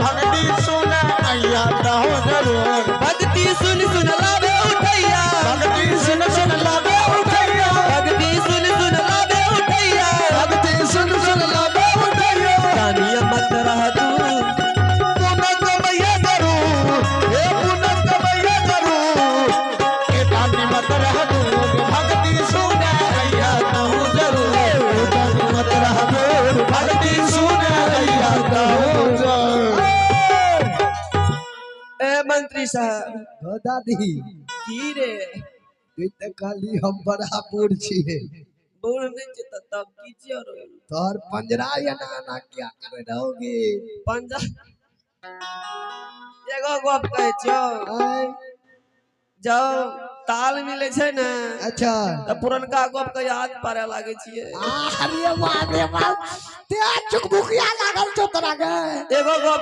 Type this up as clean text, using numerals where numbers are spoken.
भक्ति सुन मैया ताऊ जरूर भक्ति सुन सुन लावे उठैया भक्ति सुन लावे उठैया भक्ति सुन लावे उठैया भक्ति सुन लावे उठैया रानिया मत रह तू पुनः कमैया जरूर हे पुनः कमैया जरूर के रानी मत रह दूर भक्ति सुन मैया ताऊ जरूर रानी मत रह दूर भक्ति सुन मैया ताऊ जरूर। ए मंत्री साहब दादी की रे खाली हम बराबर छिए बोल नहीं चता तब कीजिए रो तोर पंजरा या ना क्या करे रहोगे पंजा एगो गप कहै छियो आय जाओ ताल मिले छै ने अच्छा त पुरनका गप के याद पारे लागे छिए अरे वाह रे वाह ते चुकबुकिया लागल तो तोरा के एगो गप